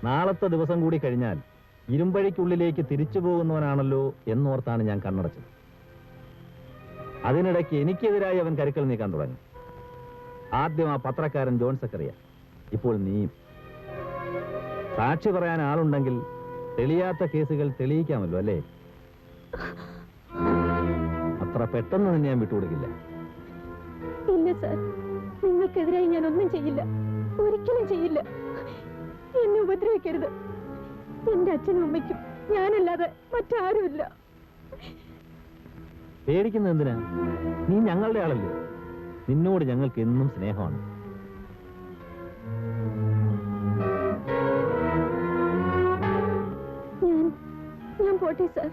നാളത്തെ ദിവസം കൂടി കഴിഞ്ഞാൽ ഇരുമ്പഴിക്കുള്ളിലേക്ക് തിരിച്ചു പോകുന്നവനാണല്ലോ എന്നോർത്താണ് ഞാൻ കണ്ണടച്ചത്. അതിനിടയ്ക്ക് എനിക്കെതിരായി അവൻ കരുക്കൾ നീക്കാൻ തുടങ്ങി. ആദ്യം ആ പത്രക്കാരൻ ജോൺ സക്കറിയ, ഇപ്പോൾ നീയും. സാക്ഷി പറയാൻ ആളുണ്ടെങ്കിൽ തെളിയാത്ത കേസുകൾ തെളിയിക്കാമല്ലോ, അല്ലേ? അത്ര പെട്ടെന്ന് തന്നെ ഞാൻ വിട്ടുകൊടുക്കില്ല. ഇല്ല സാർ, നിങ്ങൾക്കെതിരായി ഞാൻ ഒന്നും ചെയ്യില്ല, ഒരിക്കലും ചെയ്യില്ല. എന്നെ ഉപദ്രവിക്കരുത്. എന്റെ അച്ഛനും അമ്മയ്ക്കും ഞാനല്ലാതെ മറ്റാരുമില്ല. പേടിക്കുന്നത് എന്തിനാ? നീ ഞങ്ങളുടെ ആളല്ലേ. നിന്നോട് ഞങ്ങൾക്ക് എന്നും സ്നേഹമാണ്. ഞാൻ പോട്ടെ സാർ.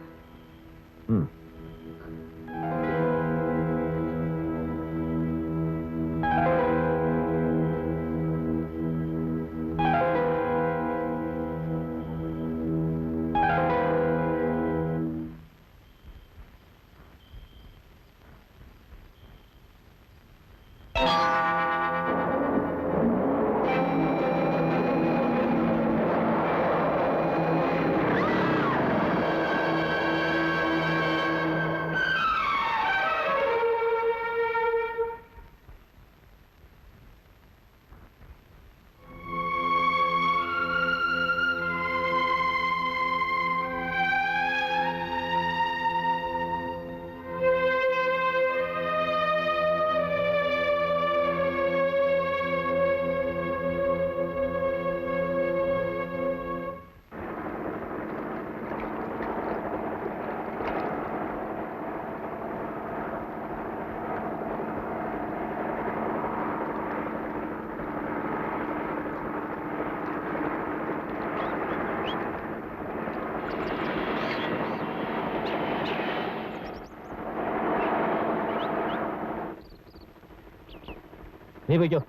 നീ പോയിക്കോ.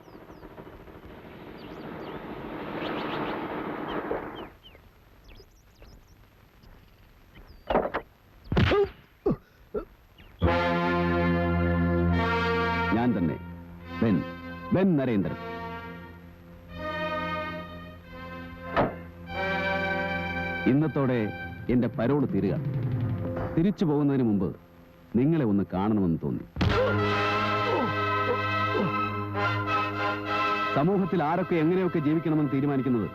ഞാൻ തന്നെ ബെൻ നരേന്ദ്രൻ. ഇന്നത്തോടെ എന്റെ പരോൾ തീരുക. തിരിച്ചു പോകുന്നതിന് മുമ്പ് നിങ്ങളെ ഒന്ന് കാണണമെന്ന് തോന്നി. സമൂഹത്തിൽ ആരൊക്കെ എങ്ങനെയൊക്കെ ജീവിക്കണമെന്ന് തീരുമാനിക്കുന്നത്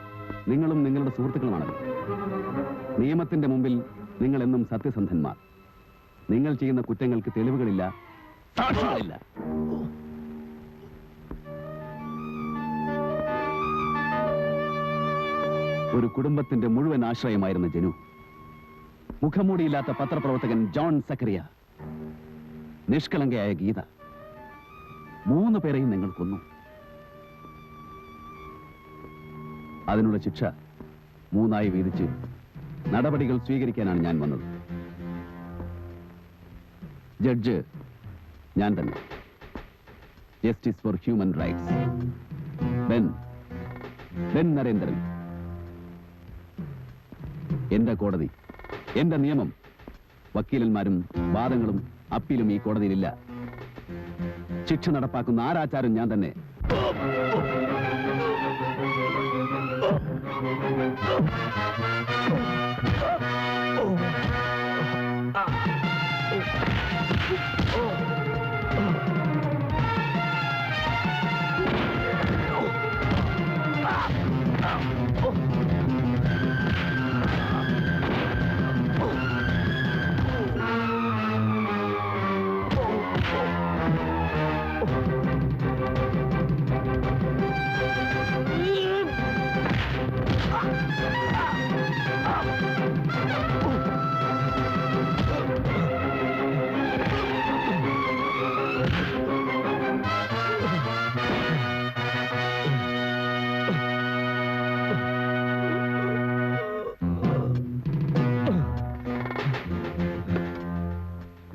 നിങ്ങളും നിങ്ങളുടെ സുഹൃത്തുക്കളുമാണല്ലോ. നിയമത്തിന്റെ മുമ്പിൽ നിങ്ങൾ എന്നും സത്യസന്ധന്മാർ. നിങ്ങൾ ചെയ്യുന്ന കുറ്റങ്ങൾക്ക് തെളിവുകളില്ല, സാക്ഷികളില്ല. ഒരു കുടുംബത്തിന്റെ മുഴുവൻ ആശ്രയമായിരുന്ന ജനു, മുഖംമൂടിയില്ലാത്ത പത്രപ്രവർത്തകൻ ജോൺ സക്കറിയ, നിഷ്കളങ്കയായ ഗീത, 3 പേരെയും നിങ്ങൾ കൊന്നു. അതിനുള്ള ശിക്ഷ 3 വീതിച്ച് നടപടികൾ സ്വീകരിക്കാനാണ് ഞാൻ വന്നത്. ജഡ്ജ് ഞാൻ തന്നെ. Justice for human rights, Ben Narendran. എന്റെ കോടതി, എന്റെ നിയമം. വക്കീലന്മാരും വാദങ്ങളും അപ്പീലും ഈ കോടതിയിലില്ല. ശിക്ഷ നടപ്പാക്കുന്ന ആരാച്ചാരും ഞാൻ തന്നെ.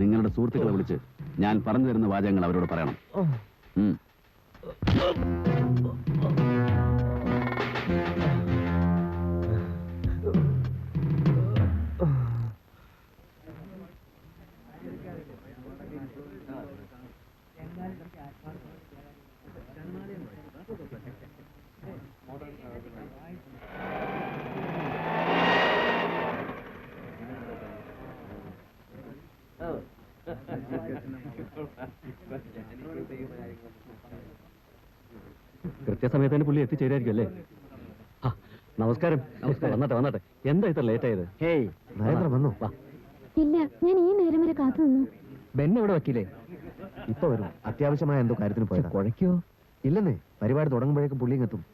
നിങ്ങളുടെ സുഹൃത്തുക്കളെ വിളിച്ച് ഞാൻ പറഞ്ഞു തരുന്ന വാചകങ്ങൾ അവരോട് പറയണം. കൃത്യസമയത്ത് തന്നെ പുള്ളി എത്തിച്ചേരായിരിക്കും അല്ലേ? നമസ്കാരം. വന്നട്ടെ വന്നട്ടെ. എന്താ ഇത്ര ലേറ്റ് ആയത്? ഹേയ്, നരേന്ദ്ര വന്നു. വാ. ഇല്ല, ഞാൻ ഈ നേരം വരെ കാത്തു നിന്നു. ബെന്നെ എവിടെ വക്കീലേ? ഇപ്പൊ വരും. അത്യാവശ്യമായ എന്തോ കാര്യത്തിന് പോയത്. കുഴയ്ക്കോ? ഇല്ലെന്നേ, പരിപാടി തുടങ്ങുമ്പോഴേക്കും പുള്ളിയും എത്തും.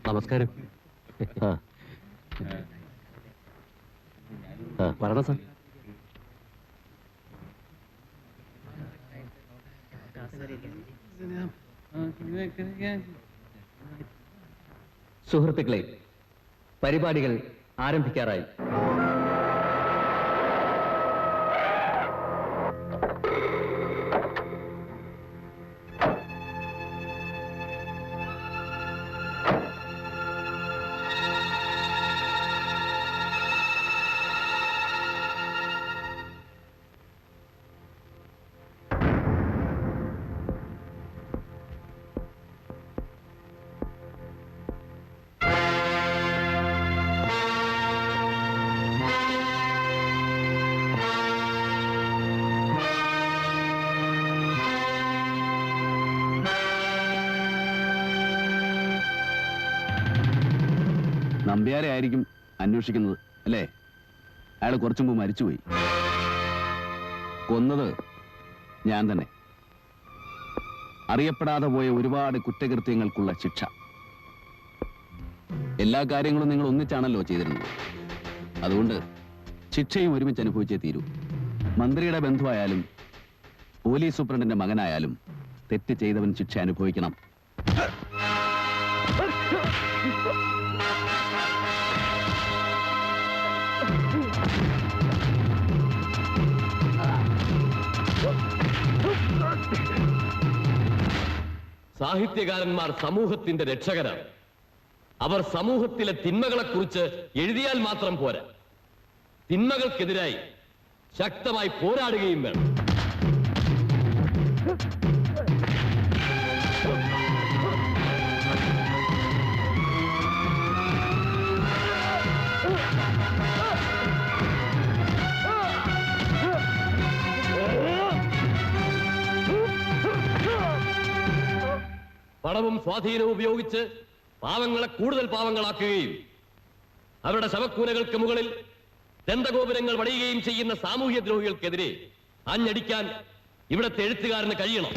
നമസ്കാരം. വരണം സാർ. സുഹൃത്തുക്കളെ, പരിപാടികൾ ആരംഭിക്കാറായി. നമ്പ്യാരെ ആയിരിക്കും അന്വേഷിക്കുന്നത് അല്ലേ? അയാൾ കുറച്ചു മുമ്പ് മരിച്ചുപോയി. കൊന്നത് ഞാൻ തന്നെ. അറിയപ്പെടാതെ പോയ ഒരുപാട് കുറ്റകൃത്യങ്ങൾക്കുള്ള ശിക്ഷ. എല്ലാ കാര്യങ്ങളും നിങ്ങൾ ഒന്നിച്ചാണല്ലോ ചെയ്തിരുന്നത്. അതുകൊണ്ട് ശിക്ഷയും ഒരുമിച്ച് അനുഭവിച്ചേ തീരൂ. മന്ത്രിയുടെ ബന്ധുവായാലും പോലീസ് സൂപ്രണ്ടിന്റെ മകനായാലും തെറ്റ് ചെയ്തവൻ ശിക്ഷ അനുഭവിക്കണം. സാഹിത്യകാരന്മാർ സമൂഹത്തിന്റെ രക്ഷകരാണ്. അവർ സമൂഹത്തിലെ തിന്മകളെക്കുറിച്ച് എഴുതിയാൽ മാത്രം പോരാ, തിന്മകൾക്കെതിരായി ശക്തമായി പോരാടുകയും വേണം. പണവും സ്വാധീനവും ഉപയോഗിച്ച് പാവങ്ങളെ കൂടുതൽ പാവങ്ങളാക്കുകയും അവരുടെ ശവക്കൂനകൾക്ക് മുകളിൽ ദന്തഗോപുരങ്ങൾ പണിയുകയും ചെയ്യുന്ന സാമൂഹ്യ ദ്രോഹികൾക്കെതിരെ ആഞ്ഞടിക്കാൻ ഇവിടത്തെ എഴുത്തുകാരന് കഴിയണം.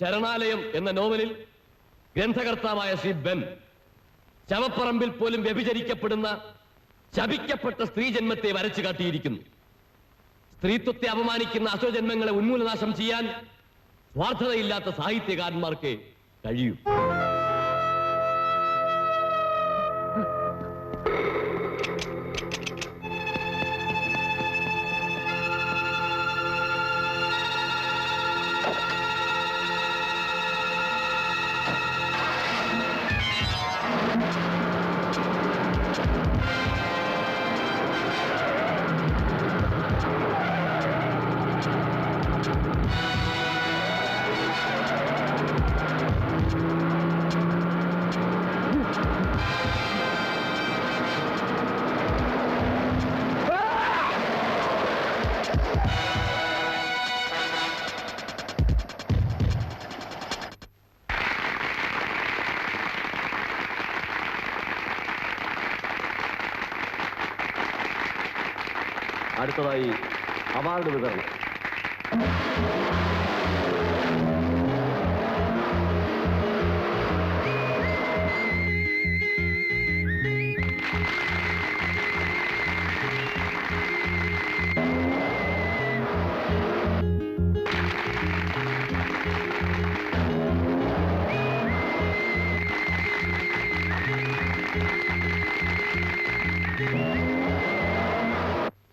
ശരണാലയം എന്ന നോവലിൽ ഗ്രന്ഥകർത്താവായ ശ്രീ ബെൻ ശവപ്പറമ്പിൽ പോലും വ്യഭിചരിക്കപ്പെടുന്ന ശപിക്കപ്പെട്ട സ്ത്രീജന്മത്തെ വരച്ചു കാട്ടിയിരിക്കുന്നു. സ്ത്രീത്വത്തെ അപമാനിക്കുന്ന അസുരജന്മങ്ങളെ ഉന്മൂലനാശം ചെയ്യാൻ സ്വാർത്ഥതയില്ലാത്ത സാഹിത്യകാരന്മാർക്ക് കഴിയും. അടുത്തതായി അവാർഡ് വിതരണം.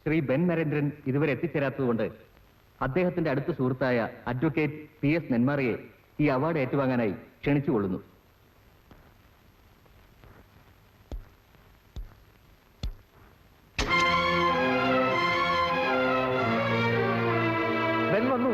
ശ്രീ ബെൻ നരേന്ദ്രൻ ഇതുവരെ എത്തിച്ചേരാത്തതുകൊണ്ട് അദ്ദേഹത്തിന്റെ അടുത്ത സുഹൃത്തായ അഡ്വക്കേറ്റ് PS നെന്മാറയെ ഈ അവാർഡ് ഏറ്റുവാങ്ങാനായി ക്ഷണിച്ചുകൊള്ളുന്നു. ബെൻ വന്നു.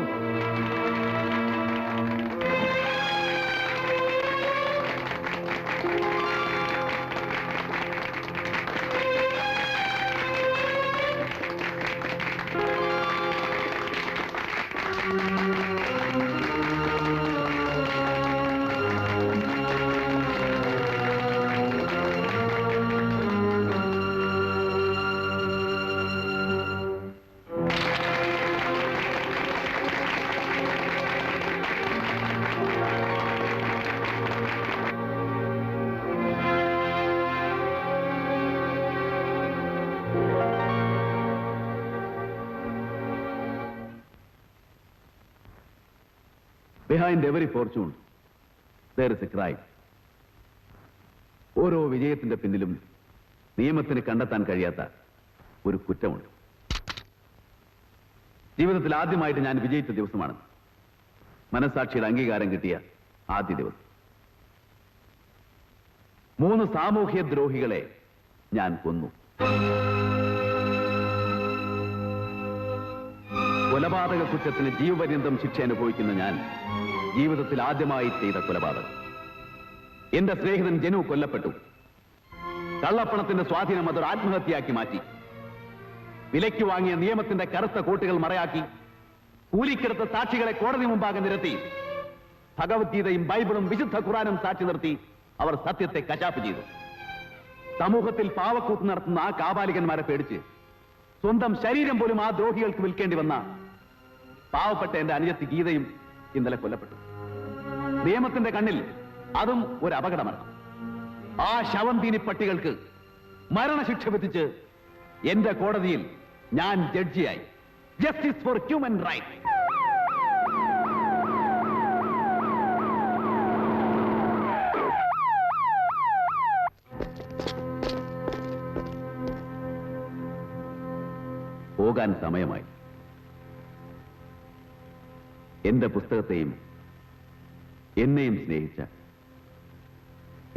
Behind every fortune, there is a crime. ഓരോ വിജയത്തിന്റെ പിന്നിലും നിയമത്തിന് കണ്ടെത്താൻ കഴിയാത്ത ഒരു കുറ്റമുണ്ട്. ജീവിതത്തിൽ ആദ്യമായിട്ട് ഞാൻ വിജയിച്ച ദിവസമാണ്. മനസാക്ഷിയുടെ അംഗീകാരം കിട്ടിയ ആദ്യ ദിവസം. 3 സാമൂഹ്യ ദ്രോഹികളെ ഞാൻ കൊന്നു. കൊലപാതക കുറ്റത്തിന് ജീവപര്യന്തം ശിക്ഷ അനുഭവിക്കുന്ന ഞാൻ ജീവിതത്തിൽ ആദ്യമായി ചെയ്ത കൊലപാതകം. എന്റെ സ്നേഹിതൻ ജനു കൊല്ലപ്പെട്ടു. കള്ളപ്പണത്തിന്റെ സ്വാധീനം അതൊരു ആത്മഹത്യയാക്കി മാറ്റി. വിലയ്ക്ക് വാങ്ങിയ നിയമത്തിന്റെ കറുത്ത കോട്ടുകൾ മറയാക്കി കൂലിക്കെടുത്ത സാക്ഷികളെ കോടതി മുമ്പാകെ നിരത്തി ഭഗവത്ഗീതയും ബൈബിളും വിശുദ്ധ ഖുറാനും സാക്ഷി നിർത്തി അവർ സത്യത്തെ കശാപ്പ് ചെയ്തു. സമൂഹത്തിൽ പാവക്കൂത്ത് നടത്തുന്ന ആ കാപാലികന്മാരെ പേടിച്ച് സ്വന്തം ശരീരം പോലും ആ ദ്രോഹികൾക്ക് വിൽക്കേണ്ടി വന്ന പാവപ്പെട്ട എന്റെ അനുജത്തി ഗീതയും ഇന്നലെ കൊല്ലപ്പെട്ടു. നിയമത്തിന്റെ കണ്ണിൽ അതും ഒരു അപകടമാണ്. ആ ശവം തീനി പട്ടികൾക്ക് മരണശിക്ഷ വിധിച്ച് എന്റെ കോടതിയിൽ ഞാൻ ജഡ്ജിയായി. Justice for human right. പോകാൻ സമയമായി. എന്റെ പുസ്തകത്തെയും എന്നെയും സ്നേഹിച്ച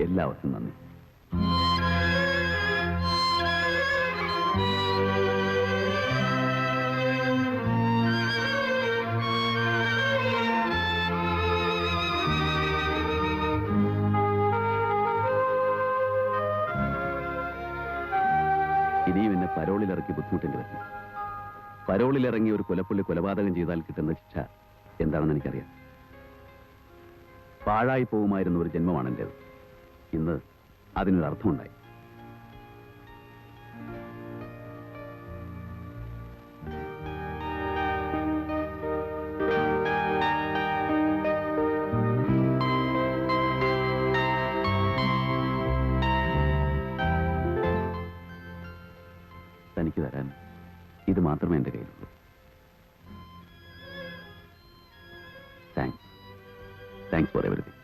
എല്ലാവർക്കും നന്ദി. ഇനിയും എന്നെ പരോളിലിറക്കി ബുദ്ധിമുട്ടേണ്ടി വരില്ല. പരോളിലിറങ്ങി ഒരു കൊലപ്പുള്ളി കൊലപാതകം ചെയ്താൽ കിട്ടുന്ന ശിക്ഷ എന്താണെന്ന് എനിക്കറിയാം. പാഴായി പോകുമായിരുന്ന ഒരു ജന്മമാണ് എന്റേത്. ഇന്ന് അതിനൊരു അർത്ഥമുണ്ടായി. തനിക്ക് തരാൻ ഇത് മാത്രമേ എന്റെ കയ്യിലുള്ളൂ. Thanks for everything.